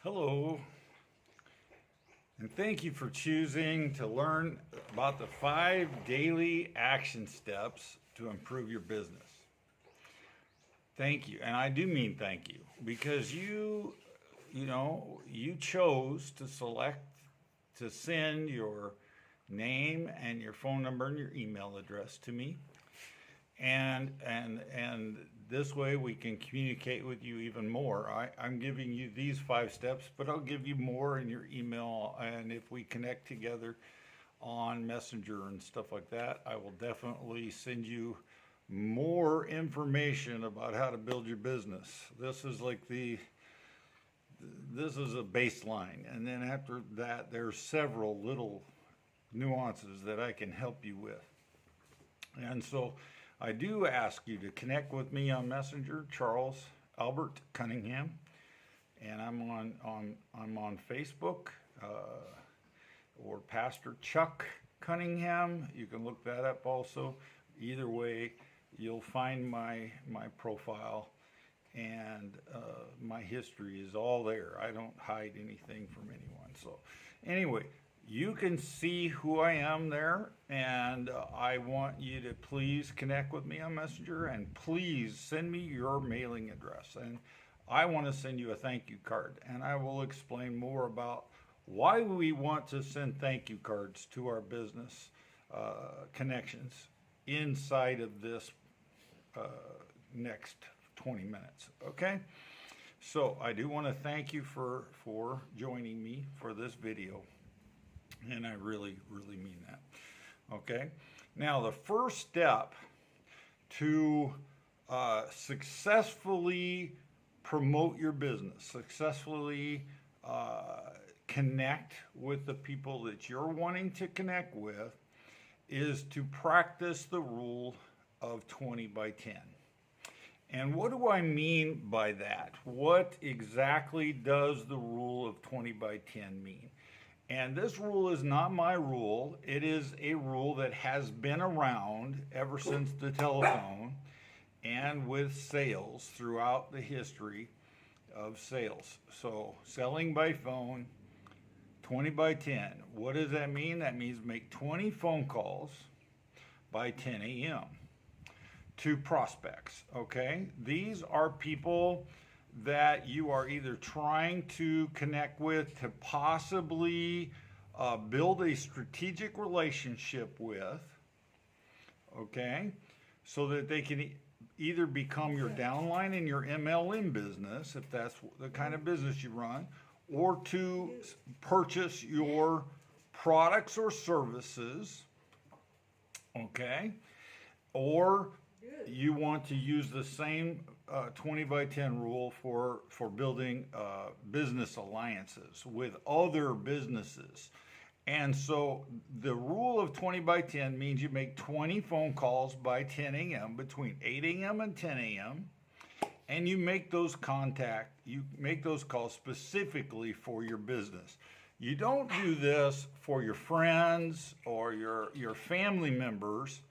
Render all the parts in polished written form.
Hello, and thank you for choosing to learn about the 5 daily action steps to improve your business. Thank you, and I do mean thank you because you chose to select to send your name and your phone number and your email address to me, and this way we can communicate with you even more. I'm giving you these 5 steps, but I'll give you more in your email, and if we connect together on Messenger and stuff like that, I will definitely send you more information about how to build your business. This is a baseline, and then after that there's several little nuances that I can help you with. And so I do ask you to connect with me on Messenger, Charles Albert Cunningham, and I'm on Facebook, or Pastor Chuck Cunningham. You can look that up also. Either way, you'll find my profile, and my history is all there. I don't hide anything from anyone. So anyway, you can see who I am there, and I want you to please connect with me on Messenger, and please send me your mailing address. And I want to send you a thank you card, and I will explain more about why we want to send thank you cards to our business connections inside of this next 20 minutes. Okay? So I do want to thank you for joining me for this video. And I really, really mean that. Okay? Now, the first step to successfully promote your business, successfully connect with the people that you're wanting to connect with, is to practice the rule of 20 by 10. And what do I mean by that? What exactly does the rule of 20 by 10 mean? And this rule is not my rule. It is a rule that has been around ever since the telephone and with sales throughout the history of sales. So selling by phone, 20 by 10. What does that mean? That means make 20 phone calls by 10 a.m. to prospects, okay? These are people that you are either trying to connect with to possibly build a strategic relationship with, okay, so that they can either become your downline in your MLM business, if that's the kind of business you run, or to purchase your products or services, okay, or you want to use the same 20 by 10 rule for building business alliances with other businesses. And so the rule of 20 by 10 means you make 20 phone calls by 10 a.m. between 8 a.m. and 10 a.m. and you make those calls specifically for your business. You don't do this for your friends or your family members.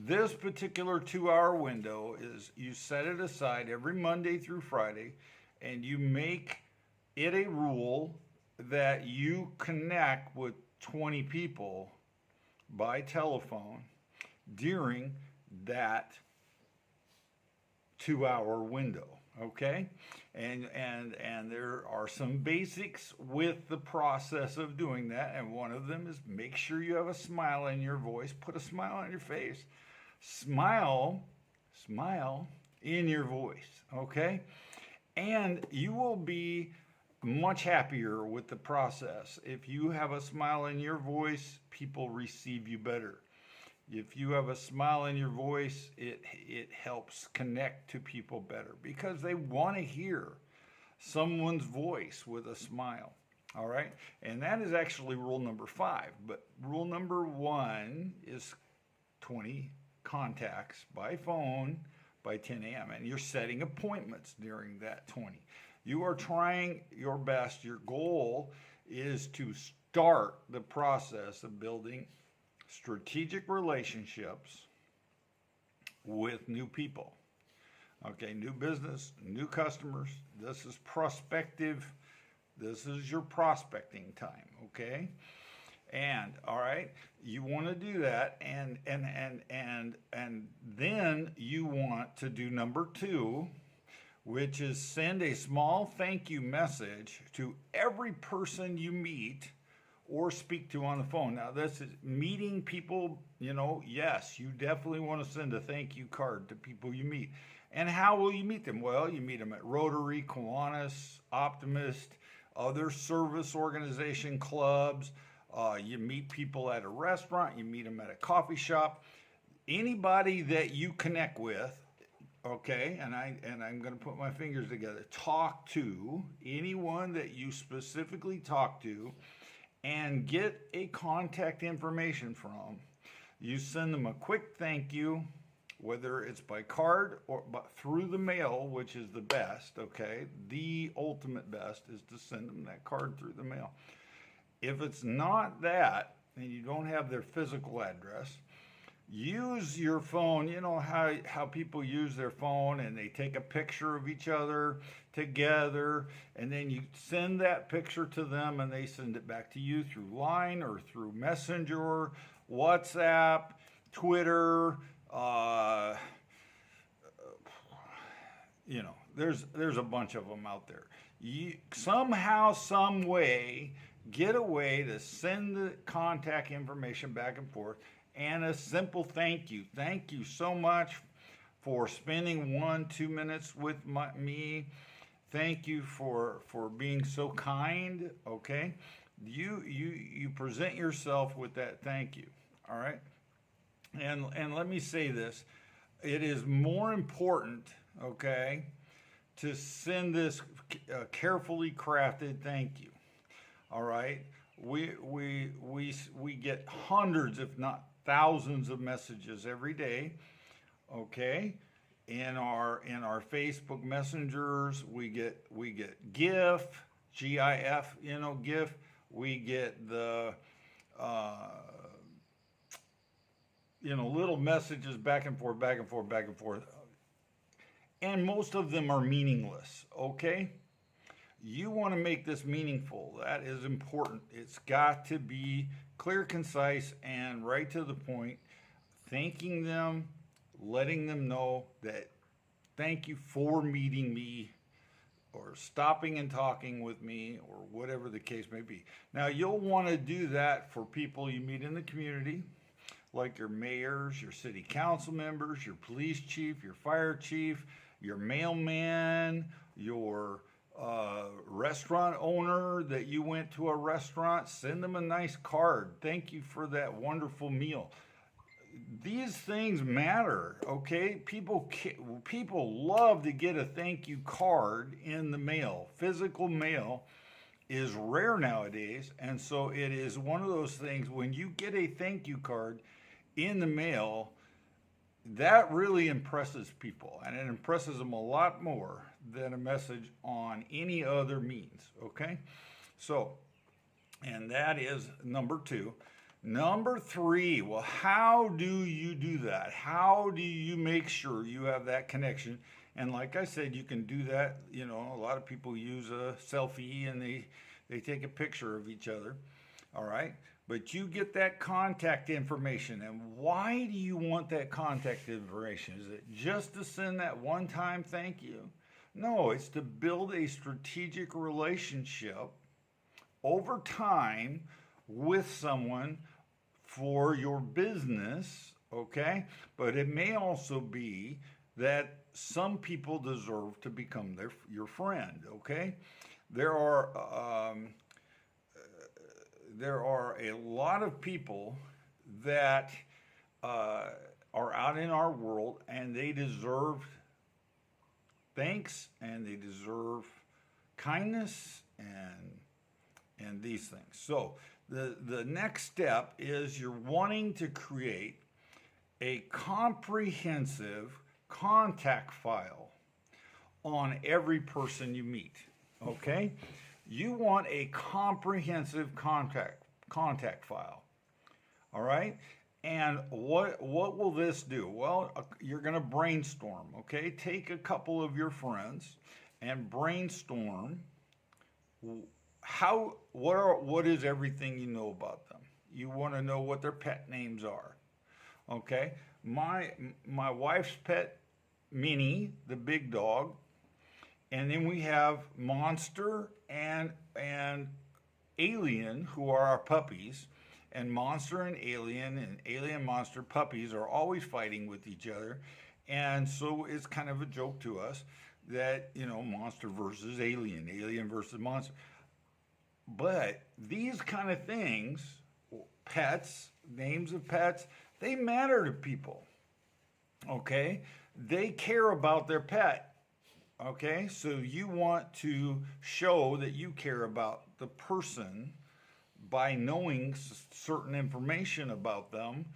This particular 2-hour window is, you set it aside every Monday through Friday, and you make it a rule that you connect with 20 people by telephone during that 2-hour window. Okay? And there are some basics with the process of doing that, and one of them is make sure you have a smile in your voice. Put a smile on your face. Smile in your voice, okay? And you will be much happier with the process. If you have a smile in your voice, people receive you better. If you have a smile in your voice, it helps connect to people better because they want to hear someone's voice with a smile. All right? And that is actually rule number 5. But rule number 1 is 20 contacts by phone by 10 a.m. and you're setting appointments during that 20. You are trying your best. Your goal is to start the process of building strategic relationships with new people. Okay, new business, new customers. This is prospective This is your prospecting time, okay? And all right, you want to do that, and then you want to do number two, which is send a small thank you message to every person you meet or speak to on the phone. Now, this is meeting people, yes, you definitely want to send a thank you card to people you meet. And how will you meet them? Well, you meet them at Rotary, Kiwanis, Optimist, other service organization clubs. You meet people at a restaurant, you meet them at a coffee shop. Anybody that you connect with, okay, and I'm going to put my fingers together. Talk to anyone that you specifically talk to and get a contact information from. You send them a quick thank you, whether it's by card or through the mail, which is the best, okay? The ultimate best is to send them that card through the mail. If it's not that, and you don't have their physical address, use your phone. You know how people use their phone and they take a picture of each other together, and then you send that picture to them and they send it back to you through Line or through Messenger, WhatsApp, Twitter. There's a bunch of them out there. You somehow, some way, get a way to send the contact information back and forth, and a simple thank you. Thank you so much for spending 1-2 minutes with me. Thank you for being so kind. Okay, you present yourself with that thank you. All right, and let me say this: it is more important, okay, to send this carefully crafted thank you. All right, we get hundreds, if not thousands, of messages every day. Okay, in our Facebook messengers, we get GIF, GIF, GIF. We get the little messages back and forth, back and forth, back and forth, and most of them are meaningless. Okay. You want to make this meaningful. That is important. It's got to be clear, concise, and right to the point. Thanking them, letting them know that thank you for meeting me or stopping and talking with me or whatever the case may be. Now, you'll want to do that for people you meet in the community, like your mayors, your city council members, your police chief, your fire chief, your mailman, your restaurant owner that you went to a restaurant. Send them a nice card. Thank you for that wonderful meal. These things matter, okay? People love to get a thank you card in the mail. Physical mail is rare nowadays, and so it is one of those things. When you get a thank you card in the mail, that really impresses people, and it impresses them a lot more than a message on any other means, okay? So, and that is number two. Number three, well, how do you do that? How do you make sure you have that connection? And like I said, you can do that, a lot of people use a selfie and they take a picture of each other, all right? But you get that contact information. And why do you want that contact information? Is it just to send that one-time thank you? No, it's to build a strategic relationship over time with someone for your business, okay? But it may also be that some people deserve to become your friend, okay? There are a lot of people that are out in our world, and they deserve thanks, and they deserve kindness and these things. So the next step is you're wanting to create a comprehensive contact file on every person you meet, okay? You want a comprehensive contact file, all right? And what will this do? Well, you're going to brainstorm, okay? Take a couple of your friends and brainstorm what is everything you know about them? You want to know what their pet names are. Okay? My wife's pet, Minnie, the big dog, and then we have Monster and Alien, who are our puppies. And Monster and Alien Monster puppies are always fighting with each other. And so it's kind of a joke to us that, Monster versus Alien versus Monster. But these kind of things, pets, names of pets, they matter to people. Okay? They care about their pet. Okay? So you want to show that you care about the person by knowing certain information about them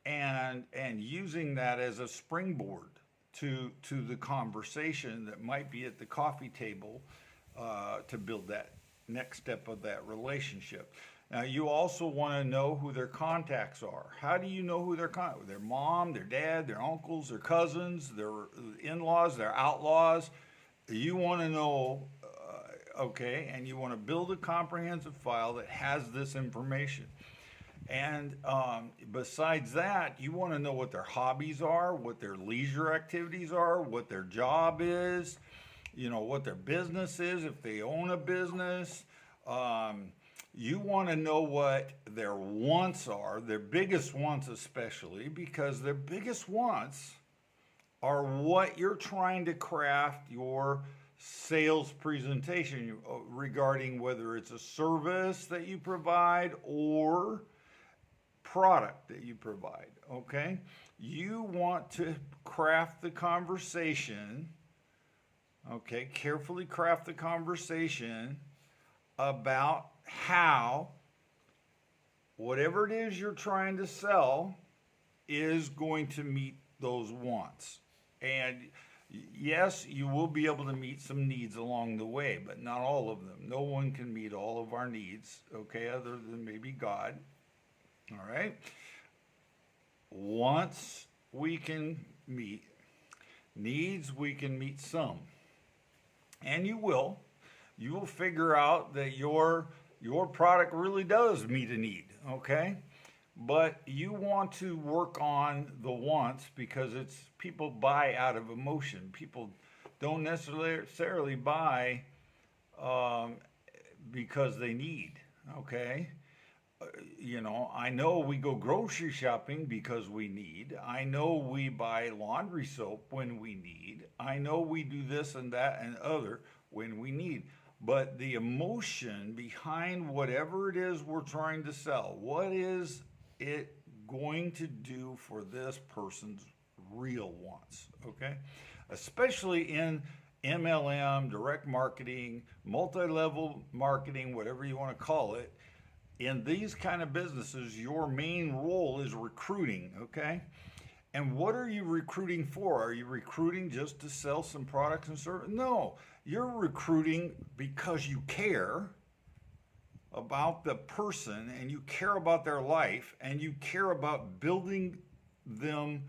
and using that as a springboard to the conversation that might be at the coffee table to build that next step of that relationship. Now, you also want to know who their contacts are. How do you know who their mom, their dad, their uncles, their cousins, their in-laws, their outlaws? You want to know, okay, and you want to build a comprehensive file that has this information. And besides that, you want to know what their hobbies are, what their leisure activities are, what their job is, what their business is, if they own a business. You want to know what their wants are, their biggest wants especially, because their biggest wants are what you're trying to craft your sales presentation regarding, whether it's a service that you provide or product that you provide, okay? You want to craft the conversation, okay, carefully craft the conversation about how whatever it is you're trying to sell is going to meet those wants. And yes, you will be able to meet some needs along the way, but not all of them. No one can meet all of our needs, okay, other than maybe God. All right? Wants we can meet, needs we can meet some. And you will. You will figure out that your product really does meet a need, okay? But you want to work on the wants because people buy out of emotion. People don't necessarily buy because they need, okay? I know we go grocery shopping because we need. I know we buy laundry soap when we need. I know we do this and that and other when we need. But the emotion behind whatever it is we're trying to sell, what is it going to do for this person's real wants, okay? Especially in MLM, direct marketing, multi-level marketing, whatever you want to call it. In these kind of businesses, your main role is recruiting, okay? And what are you recruiting for? Are you recruiting just to sell some products and services? No, you're recruiting because you care about the person and you care about their life and you care about building them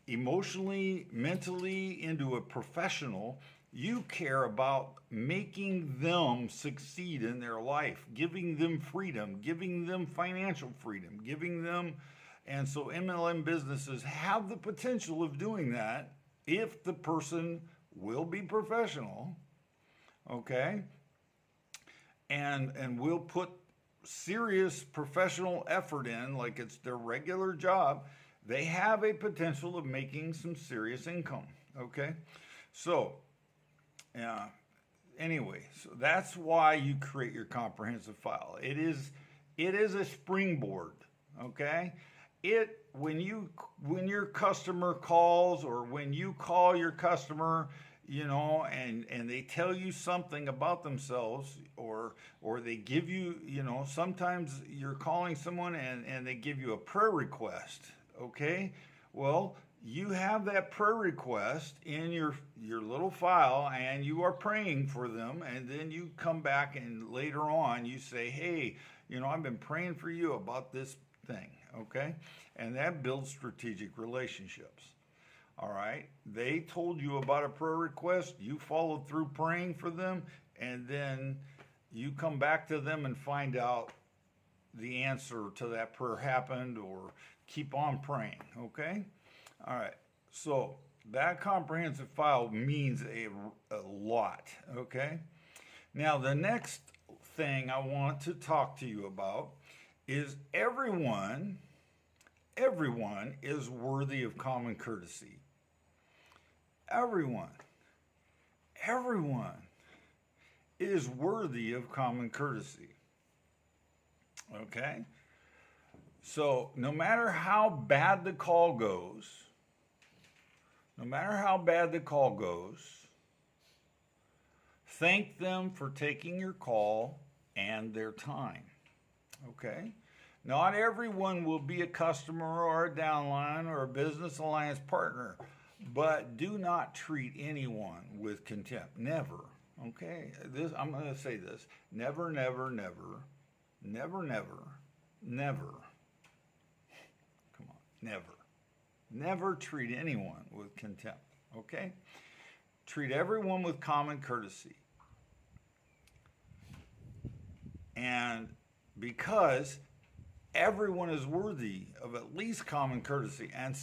emotionally, mentally into a professional. You care about making them succeed in their life, giving them freedom, giving them financial freedom, giving them, and so MLM businesses have the potential of doing that if the person will be professional, okay, and will put serious professional effort in like it's their regular job. They have a potential of making some serious income, okay? So, anyway, so that's why you create your comprehensive file. It is a springboard, okay? When your customer calls or when you call your customer, and they tell you something about themselves or they give you, sometimes you're calling someone and they give you a prayer request, okay? Well, you have that prayer request in your little file and you are praying for them, and then you come back and later on you say, hey, I've been praying for you about this thing, okay? And that builds strategic relationships. All right, they told you about a prayer request, you followed through praying for them, and then you come back to them and find out the answer to that prayer happened, or keep on praying, okay? All right, so that comprehensive file means a lot, okay? Now, the next thing I want to talk to you about is everyone is worthy of common courtesy. Everyone is worthy of common courtesy. Okay? So, no matter how bad the call goes, thank them for taking your call and their time. Okay? Not everyone will be a customer or a downline or a business alliance partner, but do not treat anyone with contempt. Never. Okay? I'm going to say this. Never, never, never. Never, never, never. Come on, never. Never treat anyone with contempt, okay? Treat everyone with common courtesy. And because everyone is worthy of at least common courtesy, and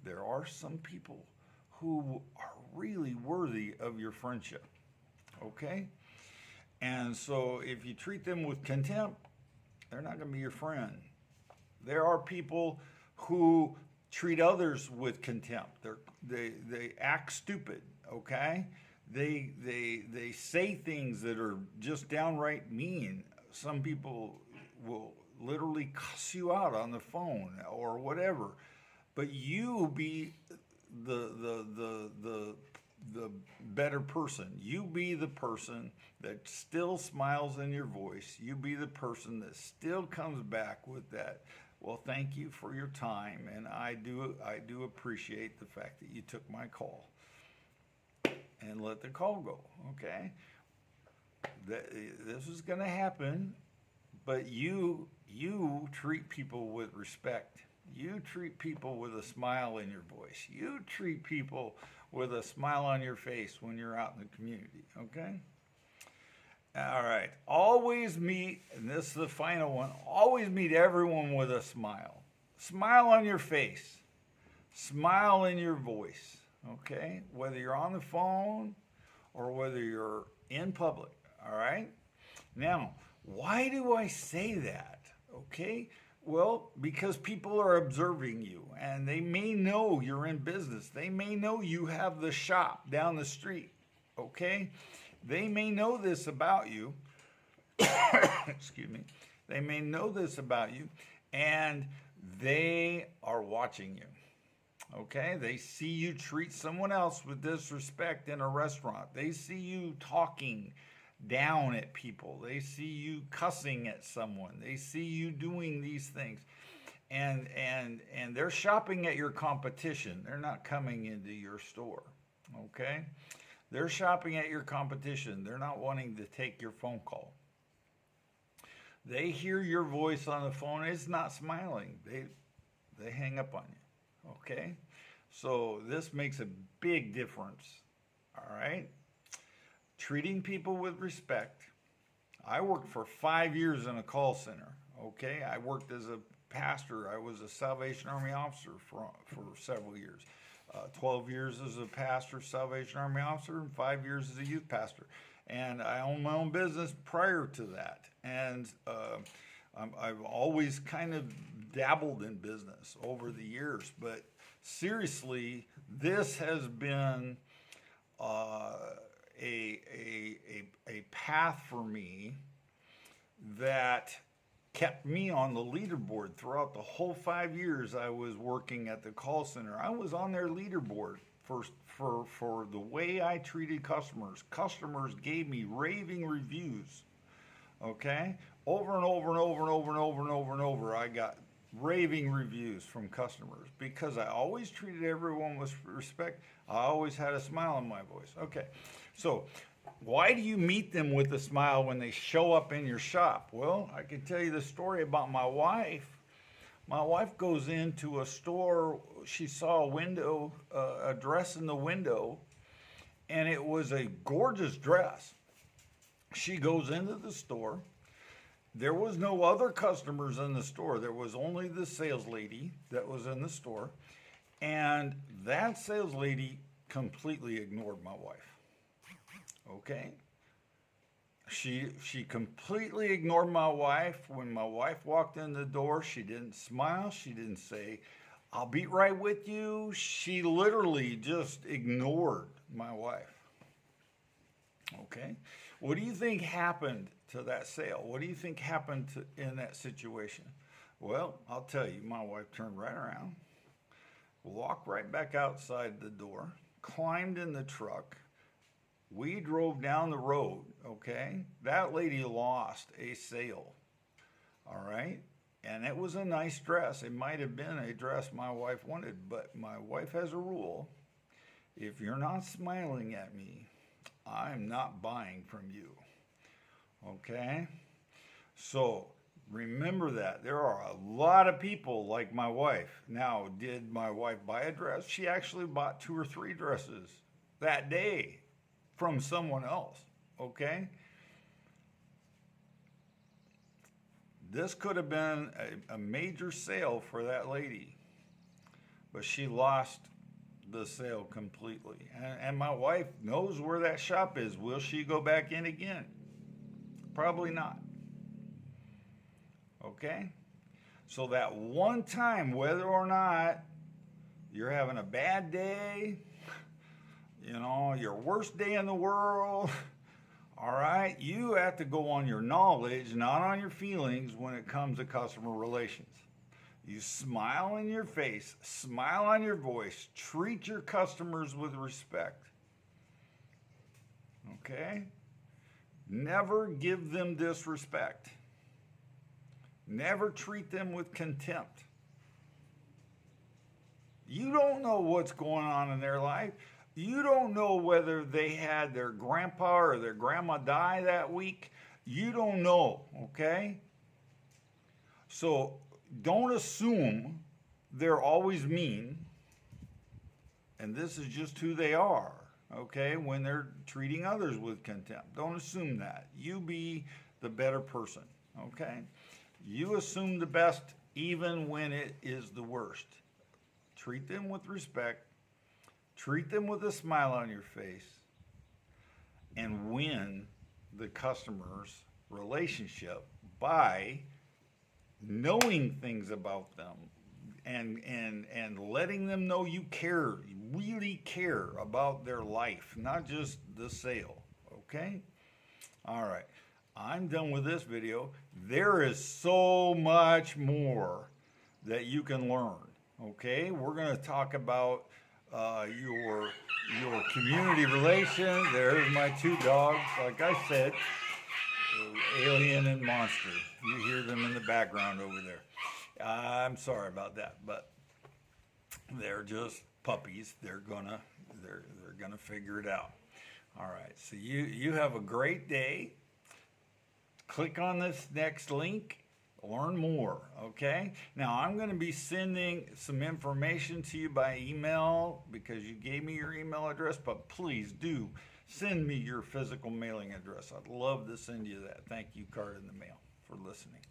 there are some people who are really worthy of your friendship, okay? And so if you treat them with contempt, they're not going to be your friend. There are people who treat others with contempt. They act stupid, okay? They say things that are just downright mean. Some people will literally cuss you out on the phone or whatever. But you be the better person. You be the person that still smiles in your voice. You be the person that still comes back with that, well, thank you for your time, and I do appreciate the fact that you took my call. And let the call go, okay? This is going to happen, but you treat people with respect. You treat people with a smile in your voice. You treat people with a smile on your face when you're out in the community, okay? All right, always meet, and this is the final one, always meet everyone with a smile. Smile on your face. Smile in your voice, okay? Whether you're on the phone or whether you're in public, all right? Now, why do I say that, okay? Well, because people are observing you, and they may know you're in business. They may know you have the shop down the street, okay? They may know this about you. Excuse me. They may know this about you, and they are watching you, okay? They see you treat someone else with disrespect in a restaurant. They see you talking down at people. They see you cussing at someone. They see you doing these things. And they're shopping at your competition. They're not coming into your store, okay? They're shopping at your competition. They're not wanting to take your phone call. They hear your voice on the phone. It's not smiling. They hang up on you, okay? So this makes a big difference, all right? Treating people with respect. I worked for 5 years in a call center, okay? I worked as a pastor. I was a Salvation Army officer for several years. 12 years as a pastor, Salvation Army officer, and 5 years as a youth pastor. And I owned my own business prior to that. And I've always kind of dabbled in business over the years. But seriously, this has been a path for me that kept me on the leaderboard throughout the whole 5 years I was working at the call center. I was on their leaderboard for the way I treated customers. Customers gave me raving reviews, okay? Over and over and over and over and over and over and over, I got raving reviews from customers because I always treated everyone with respect. I always had a smile on my voice. Okay, so why do you meet them with a smile when they show up in your shop? Well, I can tell you the story about my wife. My wife goes into a store. She saw a window, a dress in the window, and it was a gorgeous dress. She goes into the store. There was no other customers in the store. There was only the sales lady that was in the store. And that sales lady completely ignored my wife. Okay? She completely ignored my wife. When my wife walked in the door, she didn't smile. She didn't say, "I'll be right with you." She literally just ignored my wife. Okay? What do you think happened to that sale? What do you think happened in that situation? Well, I'll tell you, my wife turned right around, walked right back outside the door, climbed in the truck. We drove down the road, okay? That lady lost a sale, all right? And it was a nice dress. It might have been a dress my wife wanted, but my wife has a rule. If you're not smiling at me, I'm not buying from you, okay? So remember that. There are a lot of people like my wife. Now, did my wife buy a dress? She actually bought 2 or 3 dresses that day from someone else, okay? This could have been a major sale for that lady, but she lost the sale completely. And my wife knows where that shop is. Will she go back in again? Probably not. Okay? So that one time, whether or not you're having a bad day, you know, your worst day in the world, all right, you have to go on your knowledge, not on your feelings when it comes to customer relations. You smile in your face, smile on your voice, treat your customers with respect. Okay? Never give them disrespect. Never treat them with contempt. You don't know what's going on in their life. You don't know whether they had their grandpa or their grandma die that week. You don't know, okay? So don't assume they're always mean, and this is just who they are, okay, when they're treating others with contempt. Don't assume that. You be the better person, okay? You assume the best even when it is the worst. Treat them with respect. Treat them with a smile on your face, and win the customer's relationship by knowing things about them and letting them know you care, you really care about their life, not just the sale, okay? All right, I'm done with this video. There is so much more that you can learn, okay? We're going to talk about your community relations. There's my 2 dogs, like I said, Alien and Monster. You hear them in the background over there. I'm sorry about that, but they're just puppies. They're gonna figure it out. All right, so you have a great day. Click on this next link. Learn more, okay? Now, I'm going to be sending some information to you by email because you gave me your email address, but please do send me your physical mailing address. I'd love to send you that thank you card in the mail for listening.